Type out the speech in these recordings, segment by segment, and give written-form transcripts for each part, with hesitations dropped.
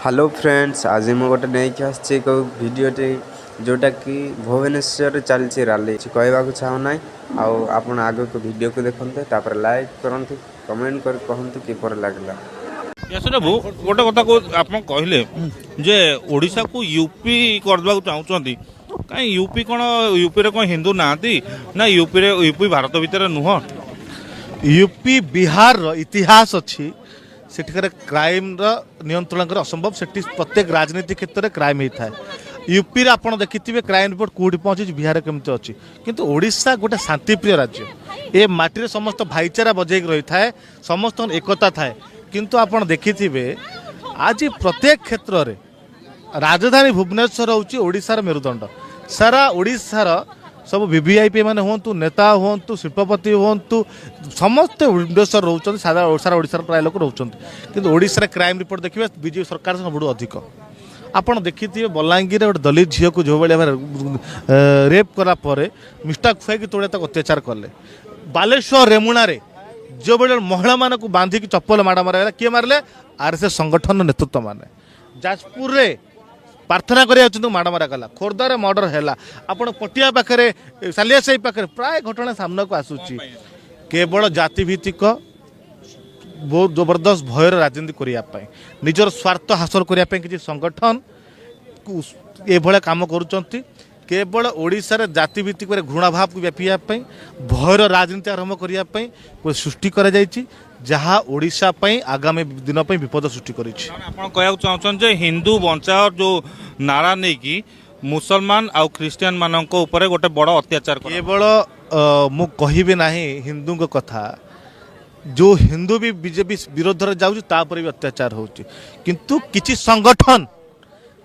Hello friends, आज मैं गोटे नहीं आसी एक भिडटे जोटा कि भुवनेश्वर चलती राली कहवाक चाहूना आपण आग को वीडियो को देखते तापर लाइक करंतु कमेंट कर कहतु किपर लगला। बाबू गोटे कथा को आप कहले जे ओडिशा को यूपी करदे चाहते कहीं यूपी कौन यूपी रे कौन हिंदू नाती ना यूपी भारत भितर नुह यूपी बिहार इतिहास अच्छी सेठिकार क्राइम नियंत्रण कर असंभव से प्रत्येक राजनीति क्षेत्र में क्राइम होता है। यूपी आप देखिए क्राइम रिपोर्ट कौटी पहुँची बिहार केमती अच्छी किंतु ओडिशा गोटे शांतिप्रिय राज्य ए माटी समस्त भाईचारा बजेक रही है समस्त एकता थाए किंतु आप देखिथे आज प्रत्येक क्षेत्र में राजधानी भुवनेश्वर हूँ ओडिशार मेरुदंड सारा ओडिशार सब वीवीआईपी मैंने हूँ नेता हूँ शिल्पपति हूँ समस्ते भुवनेश्वर रोच सारा ओडिशार प्राय लोक रोच कि ओडिशा क्राइम रिपोर्ट देखिए बीजेपी सरकार सब अधिक आपड़ देखिए बलांगीर गोटे दलित झील को जो भाई रेप कलापर मिस्टा खुआई तोड़े तक अत्याचार कले बालेश्वर रेमुणारे जो बड़े महिला मान को बांधिक चप्पल माड़ मारा किए मारे आरएसएस संगठन नेतृत्व माने जाजपुर रे प्रार्थना करा माड़ मारा गला खोर्धार मर्डर है आपड़ पटिया पाखे सालिया साही पाखे प्राय घटना सामना को आसूची केवल जातिभित्तिक बहुत जबरदस्त भयर राजनीति करने निजर स्वार्थ हासिल करने किसी संगठन ये काम करुँच केवल ओडिशा रे जातिभित्तिक घृणाभाव को व्यापीवाई भयर राजनीति आरंभ करने सृष्टि कर जहाँ ओडिशा आगामी दिन विपद सृष्टि कर हिंदू बचाओ जो नारा नहीं कि मुसलमान आउ ख्रीस्टियन मान गोटे बड़ अत्याचार केवल मु कहि ना हिंदू कथा जो हिंदू भी बीजेपी विरोध में जापर भी अत्याचार होची किंतु किसी संगठन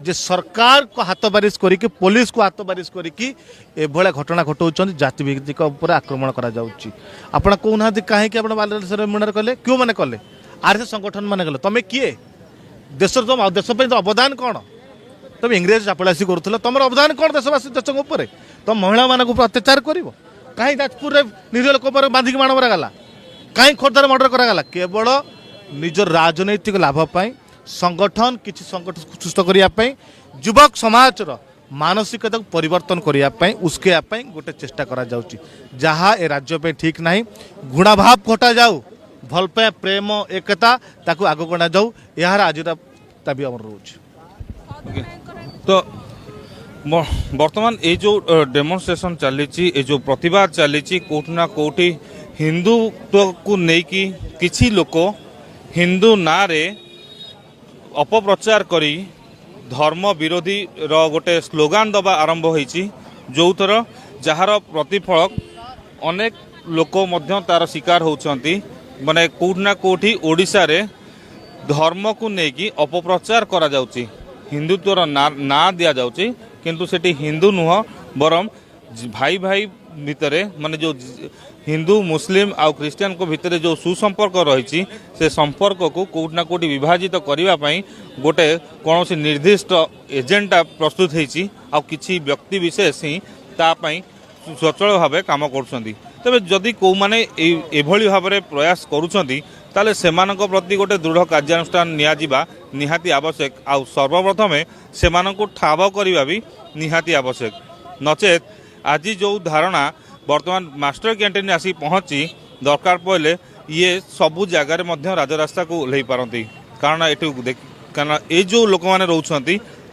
जे सरकार को हाथ बारिश करके पुलिस को हाथ बारिश करके एभलिया घटना घटाऊँ जातिभित्तिक आक्रमण करा आपड़ कहना कहीं बालेश्वर मुणार कले क्यों मैंने कले आरएसएस संगठन मैंने कले तुम किए देश तुम देश तो अवदान कौन तुम इंग्रेज चापलासी करूल तुम अवदान कौन देशवासी देशों पर तुम महिला मानक अत्याचार कर कहीं जाजपुर निज लोक बांधिक माड़ मरागला कहीं खोर्धार मर्डर करागला केवल निज राजनैतिक लाभपाई संगठन किसी संगठन सृष्ट करने युवक समाज मानसिकता परिवर्तन करने उसके गोटे चेष्टा करा जहाँ ए राज्य पे ठीक नहीं गुणाभाव घटा जाऊ भल पाए प्रेम एकता ताकू आग गणा जाऊ यार आज दाबी आम रोच तो वर्तमान ये जो डेमोन्स्ट्रेशन चली जो प्रतिवाद चली कोठना कोठी हिंदुत्व को लेकिन किसी लोक हिंदू ना रे अपप्रचार करी धर्म विरोधी गोटे स्लोगान दबा आरंभ होईची जो थर जार प्रतिफल अनेक लोक मध्य तार शिकार होउछंती माने कोठना कोठी ओडिशा रे धर्म को लेकिन अपप्रचार करा जाउची हिंदुत्वर ना दिया जाउची किंतु सेठी हिंदू नुह बरम भाई भाई भितरे माने जो हिंदू मुस्लिम आउ क्रिश्चियन को भितर जो सुसंपर्क रही से संपर्क को कोठना कोठी विभाजित करने गोटे कौन सी निर्दिष्ट एजेंडा प्रस्तुत होती किसी व्यक्ति विशेष ही तापाई सचल भाव काम कर तेज जदि कौ मैंने एभली भाव में प्रयास करुँच सेमानक प्रति गोटे दृढ़ कार्यानुष्ठान नियाजिबा निहाती आवश्यक आउ सर्वप्रथम से ठाब करवा भी निहाती आवश्यक नचेत आज जो धारणा वर्तमान मास्टर कैंटीन आसी पहुँची दरकार पड़े ये सबू जगार राजरास्ता को ओह्ल पारती कारण ये कारण ये जो लोक मैंने रोच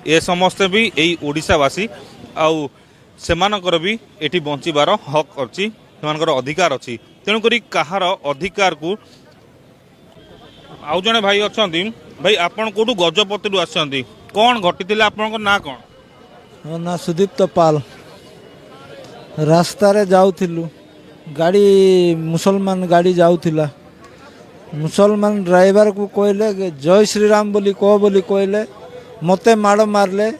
ये समस्ते भी यही ओडिशावासी आउ सेमानकर भी ये बंचार हक अच्छी से अधिकार अच्छी तेणुक कहार अधिकार को आउ जड़े भाई अच्छा भाई आपन कौटू गजपति आसती कौन घटी आपण ना कौन ना सुदीप्त पाल रास्तार जाऊलु गाड़ी मुसलमान गाड़ी जाऊला मुसलमान ड्राइवर को कहले जय श्रीराम बोली कह बोली कहले मते माड़ मारले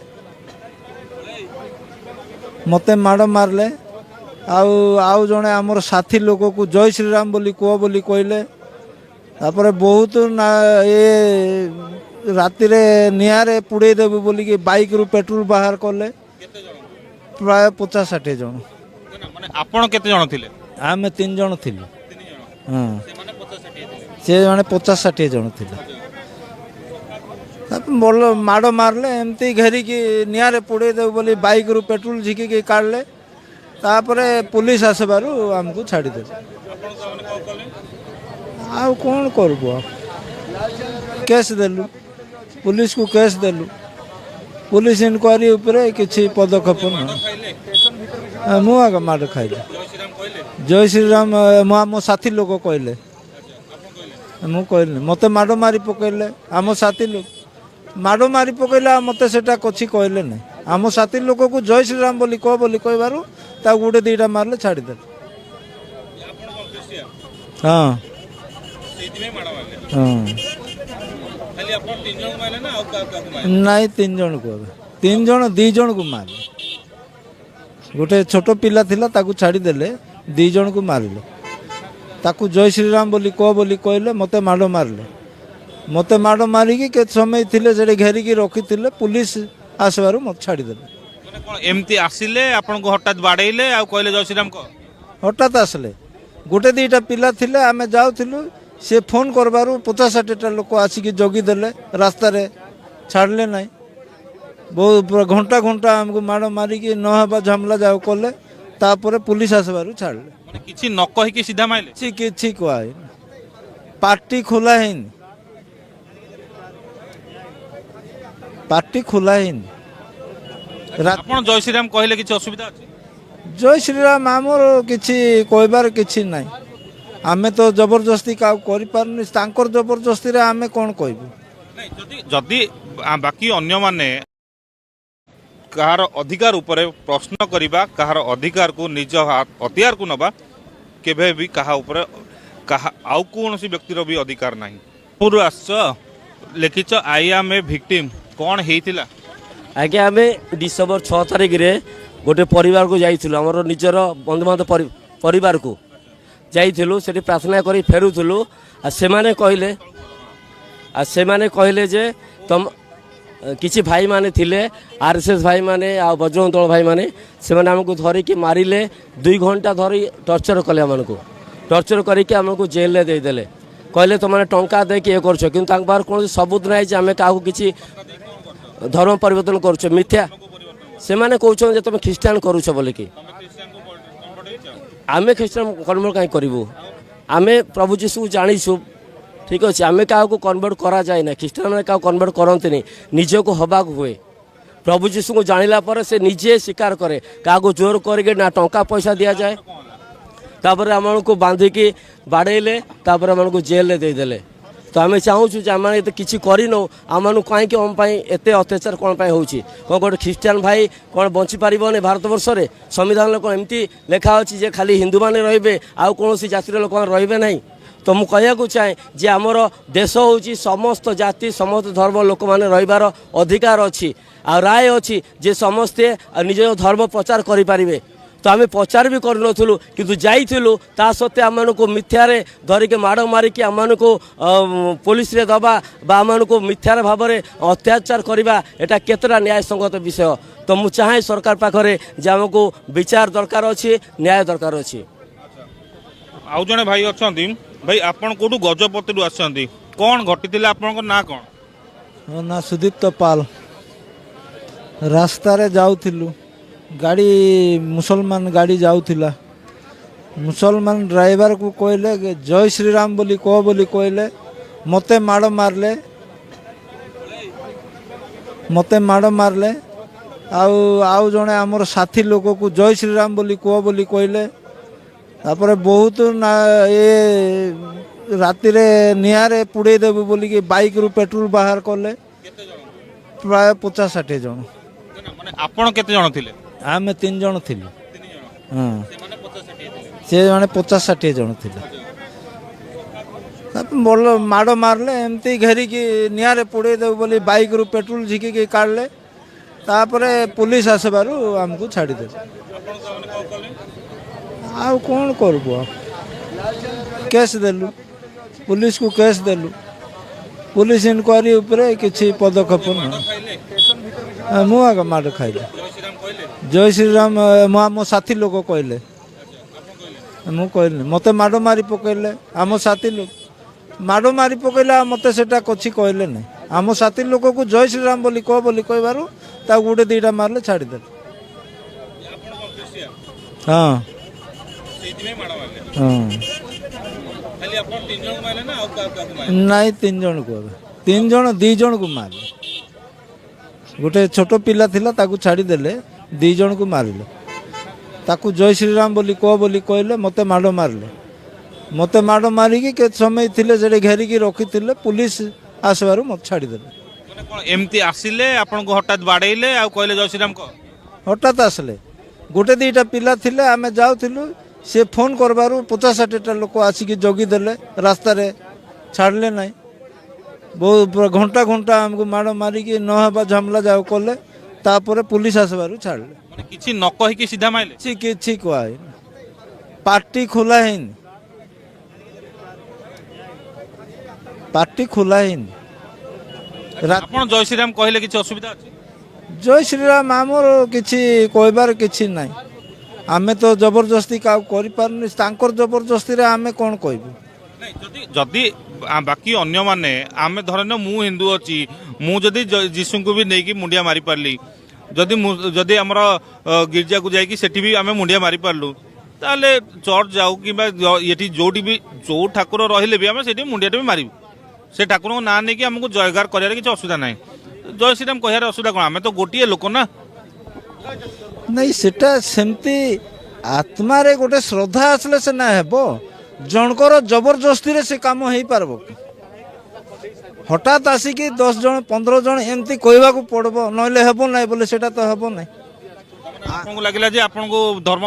आउ जड़े आमर साथी लोक को जय श्रीराम बोली कह बोली कहले तापर बहुत ना ये राति निआरे पुड़े देबे बोलिकी बाइक रु पेट्रोल बाहर कले प्राय 50-60 जन आपण केते जन थिले आमे 3 जन थिलु हाँ से माने 50-60 जन थिले बोल माड़ मारले एमती घेरिकी निआरे पुड़े देव बोली बाइक रु पेट्रोल झिकी काढ़ले तापरे पुलिस आसबारू आमको छाड़ीदे आ कौन करबो केस देलु पुलिस को केस देलु पुलिस इनक्वारी उपरे किछि पदक्षेप न मु आगे माड़ खाइले जय श्री राम मो साथी लोक कहले मु कहले मते माड़ मारी पकड़ले आम साथी लोक माड़ मारी पकड़ले मते सेटा कछि कहले नै आम साथी लोक को जय श्री राम बोली कहबारू ता गुटे दीटा मारले छाड़ी दे हाँ हाँ नहीं 3 जन को 3 जन 2 जन को मारे गोटे छोट पिला थिला ताकू छाड़ी देले 2 जन को मारिले ताकू जय श्री राम बोली कहले मते माड़ मारले मते माड़ मारिकी के समय थिले जेडे घेरिकी रखिथिले पुलिस आसबारू मत छाड़ी देले एमती आसिले आपन को हठात बाड़ेइले आ कहले जय श्री राम को हठात आसले गोटे 2टा पिला थिले आमे जाउथिलु से फोन करबारू 50-60टा लोक आसिकी जगी देले रास्ता रे छाड़ले नहीं बहुत घंटा घंटा हमको माड़ मारिकी नहबा झमला जाओ कले तापरे पुलिस आसबारू छाड़ले माने किछि न कहि के सीधा माइले किछि कहै पार्टी खोला है पार्टी खोला है आपन जय श्री राम कहले किछि असुविधा अछि जय श्री राम आमर किछि कहबार किछि नहीं आमे तो जबरदस्ती का करि पारनी तांकर जबरदस्ती रे आमे कोन कहबू नहीं जदि जदि बाकी अन्य माने कहार अधिकार उपरे प्रश्न करिबा कहार अधिकार को निज हथियार को नबा केबे भी कहा उपरे कहा आउ कोनसी व्यक्तिर भी अधिकार नाही पूर्व आस लिखिच आई एम ए विक्टिम कोन हेतिला आगे आम डिसेम्बर 6 तारिख रे गोटे परिवार को जाइथिलु हमर निजर बंधु बांधव परिवार को जाइथिलु सेठी प्रार्थना करी फेरुथिलु आ सेमाने कहले जे तुम किछि भाई माने थिले आरएसएस भाई माने आ बजरंग दल भाई माने सेमाने हमको धरिकी मारिले 2 घंटा धरी टर्चर कले हमको टर्चर करिके हमको जेल ले दे देले कहले तुमने टंका दे के करछो किंतु तांक बार कोन सबूत नै जे हमें काहू किछि धर्म परिवर्तन करुछ मिथ्या से माने कहउछन जे तुम ख्रिस्टियन करुछ बोले कि आमे ख्रिस्टियन कन्वर्ट काई करिवो आमे प्रभु यीशु जानिछु ठीक अछि आमे काहू को कन्वर्ट करा जाय ना ख्रिस्टियन काहू कन्वर्ट करंते नि निजे को हबा को हुए प्रभु यीशु को जानिला पर से निजे स्वीकार करे काहू जोर करके ना टंका पैसा दिया जाए तापर हमन को बांधी की बाड़ेले तापर हमन को जेल ले दे देले तो आम चाहूँ आम तो किसी करनो आम कहीं आम एत अत्याचार कौन होची कौन गोटे ख्रिस्टियान भाई कौन बंची पारे भारत वर्ष में संविधान कौन एमती लिखा अच्छी जे खाली हिंदू मैंने रे आउ कौन जातिर लोक रे ना तो मुझे कहूँ चाहे जे आमर देश हूँ समस्त जाति समस्त धर्म लोक मैंने रहीबार अधिकार अच्छी आ राय अच्छी जे समस्ते निज धर्म प्रचार करें तो आम प्रचार भी करूँ किंतु जाइलु ता सत्वे आम को मिथ्यारे धरिके माड़ मारिकी आम को पुलिस रे दबा आम को मिथ्यार भाव में अत्याचार करवा एटा केतटा न्याय संगत विषय तो मु चाहे सरकार पाखरे जे आमको विचार दरकार अच्छी न्याय दरकार अच्छी आउ जने भाई अच्छा भाई आपन कोठू गजपति आसछंती कौन घटी आपन ना कौन मो ना सुदीप्त पाल रास्ता रे जाउथिलु गाड़ी मुसलमान गाड़ी जाउथिला मुसलमान ड्राइवर को कहले जय श्री राम बोली कहले मते माड़ मारले आउ जने आमर साथी लोक को जय श्री राम बोली कहले तापरे बहुत ना ये राति रे निआरे पुड़े देबु बोली कि बाइक रु पेट्रोल बाहर कले प्राय 50-60 जन माने आपण केते जन थिले आमे 3 जन थिलु हां से जने 50-60 जन थिले बोल माड़ मारले एमती घेरिकी निआरे पुड़े देबु बोली बाइक रु पेट्रोल झिकी काढ़ले तापरे पुलिस आसबारू हमको छाड़ी दे आ कौन करबो केस देलु पुलिस को केस देलु पुलिस इनक्वारी उपरे किछि पदक्षेप न मु आगे माड़ खाइले जय श्री राम मो साथी लोक कहले मु कहले मते माड़ मारी पकड़ले आम साथी लोक माड़ मारी पकड़ले मते सेटा कछि कहले नै आम साथी लोक को जय श्रीराम बोली कहबारू ताकू गोटे दीटा मारले छाड़ीदे। हाँ हाँ नाई 3 जन को 3 जन 2 जन को मारे गोटे छोट पिला थिला ताकू छाड़ीदेले 2 जन को मारिले ताकू जय श्रीराम बोली कहले मते माड़ मारले मते माड़ मारिकी के समय थिले जे घेरिकी रखी पुलिस आसबार मत छाड़ीदेले। एमती आसिले आपन को हठात बाड़ेइले आ कहले जय श्रीराम को हठात आसले गोटे 2टा पिला थिले आमे जाउथिलु से फोन करबारू 50-60टा लोक आसिकी जगीदेले रास्ता रे छाड़ले नहीं बहुत घंटा घंटा हमको माड़ मारिकी न हेबा झमला जाओ कले तापर पुलिस आसबारू छाड़ले माने किछि न कहि कि सीधा माइले किछि कहै पार्टी खोला है पार्टी खोला है आपन जय श्रीराम कहले किछि असुविधा अछि जय श्रीराम आमर किछि कहबार किछि नाही आमे तो जबरदस्ती का करि पारनी तांकर जबरदस्ती रे आमे कोन कहबू नहीं जदि बाकी अन्य माने आमे धरन मु हिंदू अछि मु जदि जीसु को भी नेकी मुंडिया मारी पारली जदि हमर गिरजा को जाई कि सेठी भी आमे मुंडिया मारी पारलु ताले चर्च जाऊ कि ये जोटी भी जो ठाकुर रहिले भी आमे सेठी मुंडिया भी मारिबु से ठाकुर को ना नहीं कि हमको जयगार करियार किछि असुविधा नाही जय श्रीराम कहियार असुविधा कोन आमे तो गोटिए लोक ना नहीं सेटा सेमती आत्मा रे गोटे श्रद्धा आसले से ना हेबो जनकर जबरदस्ती रे से काम हेई पारबो हठात आसिकी 10 जन 15 जन एमती कहबा को पड़बो नले हेबो नाही बोले सेटा तो हेबो नाही आपको लगिला जे आपनको धर्म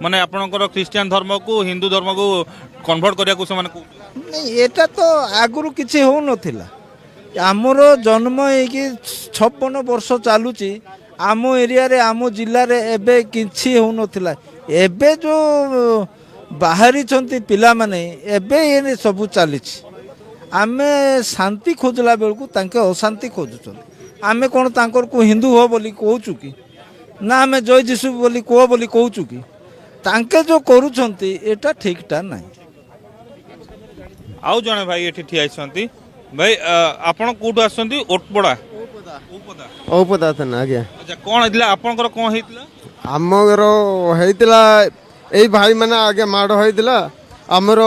माने आपनकर क्रिश्चियन धर्म को हिंदू धर्म को कन्वर्ट करिया को से माने नहीं एटा तो आगुरु किछि हो नथिला आमर जन्म हेकी 56 वर्ष चालुची आम एरिया रे आम जिल्ला रे एबे किछि हो नथिला एबे जो बाहरी छंती पिला माने एबे ये सब चली आमे शांति खोजला बेलू तांके अशांति खोजुछन आमे कोन तांकर को हिंदू हो बोली कहूचु कि ना आमे जय जीशु बोली कहूचु कि तांके जो करूछंती एटा ठीकटा नाही। आउ जने भाई एठी ठिया छंती भाई आपण कोठु आछंती ओटपडा औपदा था ना आज्ञा अच्छा कोन हितला आपनकर कोन हितला आमर हेतिला एई भाई माने आगे माड़ होइतिला आमर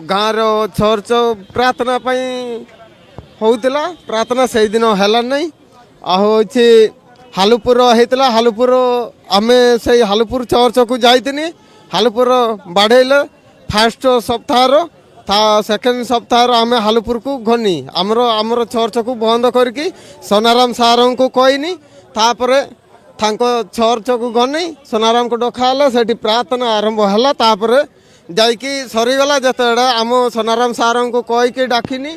गाँव चर्च प्रार्थना पई होउतिला प्रार्थना से दिन हैला नहीं आ होछि हालुपुर हेतिला हालुपुर आमे से हालुपुर चर्च को जाइतिनी हालुपुर बाढ़ेले फास्ट सप्ताह ता सेकेंड सप्ताह आमे हालुपुर को घनी आमर चर्च को बंद करके सोनाराम सार को कहनी तापरे तांको चर्च को गनी सोनाराम को डकाला सेठी प्रार्थना आरंभ हैला तापरे जाइकी सरीगला जतेड़ा आम सोनाराम सार को कहीकि डाकिनी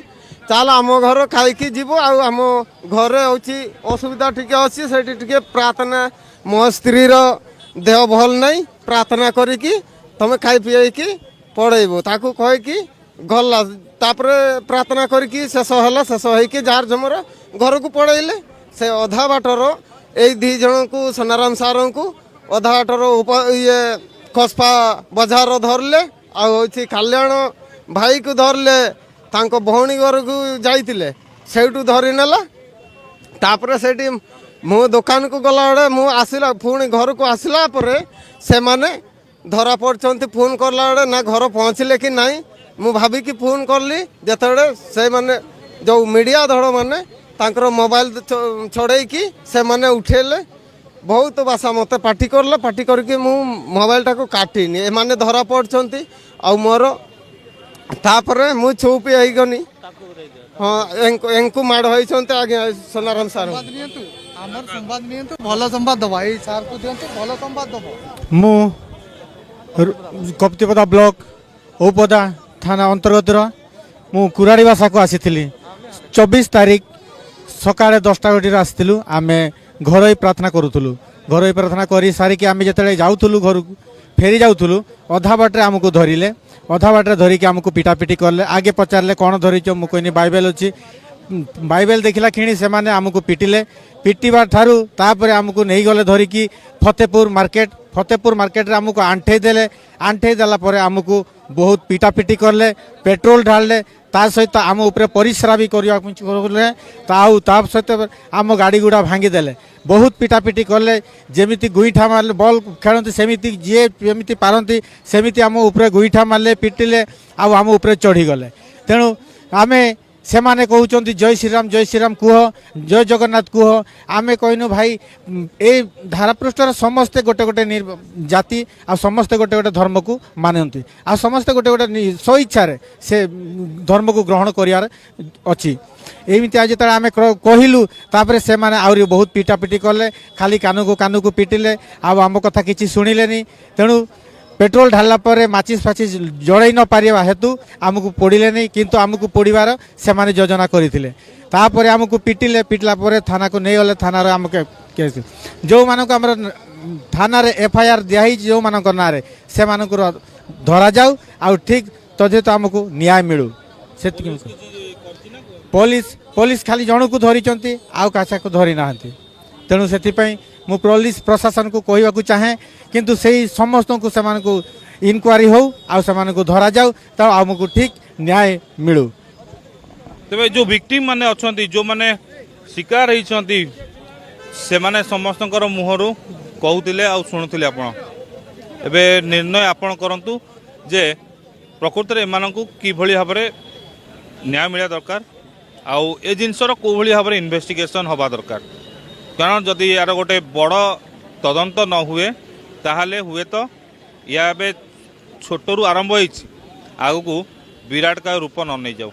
चाल आम घर खाई जीव आम घरे होची असुविधा टिके अच्छी सेठी टिके प्रार्थना मो स्त्री देह भल नहीं प्रार्थना करिकी तमे खाई पीकी पढ़ेबो ताकू कहीकि गला तापरे प्रार्थना करिकी शेष हैला शेष होइकी जार जमर घर को पढ़ेले से अधा बाटर ए 2 जन को सोनाराम सार को अधा बाटर ये खसपा बजार धरले आछि कल्याण भाई को धरले तांको भौणी घर को जाइतिले सेठू धरी नेला तापरे सेठी मो दुकान को गला बड़े मु आसिला पुणी घर को आसिला परे से माने धरा पड़छंती फोन करला बड़े ना घर पहुँचले कि नहीं मु भाभी कि फोन करली जेतबे से माने जो मीडिया धड़ माने तांकर मोबाइल छड़ेकी से माने उठेले बहुत भाषा मते पार्टी करला पार्टी करके मु मोबाइल टाको काटिनी ए माने धरा पड़छंती आ मोर तापरे मु चुप होई गनी हां एंकु माड़ होइछंती आगे सोनाराम सार हमर संवाद नियंतु भलो संवाद दबा ए सार को दियंतु भलो संवाद दबा मु कप्तिपदा ब्लॉक औपदा थाना अंतर्गत मु कुराड़ी भाषा को आसी 24 तारीख सकाଳେ 10टा बजे आसलु आम घर प्रार्थना करूँ घर प्रार्थना कर सारिकी आम जो जाऊँ घर फेरी जाऊँ अधा बाटे आमको धरिले अधा बाटे धरिकी आमको पिटापिटी कले आगे पचारे कौन धरीच मु कहनी बाइबेल अच्छी बाइबेल देखला क्षणी से माने आमको पिटिले पिटिबा ठारू तापर आमको नहीं गले धरिकी फतेहपुर मार्केट रे आमको आंठे देले आंठे देला परे आमको बहुत पिटापिटी करले पेट्रोल ढालले ता सहित आम उपरे परिश्रा भी करले ता सहित आम गाड़ी गुड़ा भांगीदेले बहुत पिटापिटी कले जमीती गुईठा मारले बल खेलती सेमिति जी जमी पारती सेमिति आम उपरे गुईठा मारले पिटिले आम उपरे चढ़ीगले तेणु आमे से माने कहते जय श्रीराम कुह जय जगन्नाथ कुह आमे कहनु भाई ए धारापृष्ठर समस्ते गोटे गोटे जाति आ समस्ते गोटे गोटे धर्म को मानती आ समस्ते गोटे गोटे स्वेच्छा से धर्म को ग्रहण कर अच्छी एमती आज जो आम कहलु तापर से माने आउरी बहुत पिटापिटी कले खाली कान को पिटिले आम कथा किसी शुणिले तेणु पेट्रोल ढाला पर माचिस फाचिस जड़े न पारिबा हेतु आमको पोड़िले नहीं किंतु आमको पोड़ार से माने योजना करथिले तापर आमको पिटिले पिटला पर थाना को नहीं गले थाना आम केस जो मानक आमर थाना रे एफआईआर दिखाई जो मानक ना रे से मानक धरा जाऊ आ ठीक तदे आमको न्याय मिलू से पुलिस खाली जन को धरी आउ कासा को धरी ना तेणु से मु पुलिस प्रशासन को कहवाक चाहे किंतु से समस्त को सेमान को इनक्वारी हो आ सेमान को धरा जाऊ तो आमको ठीक न्याय मिलू तेरे जो विक्टिम माने अच्छी जो माने शिकार होती से माने समस्त मुहर कहते आ शुणुले आप निर्णय आपण करंतु जे प्रकृत एम कि भाव में न्याय मिला दरकार आउ ए जिनसर को भाव में इन्वेस्टिगेशन हवा दरकार कारण जदि यार गोटे बड़ तदंत न हुए ताहले हुए तो या छोटू आरंभ हो आगू विराट का रूप न नहीं जाऊ।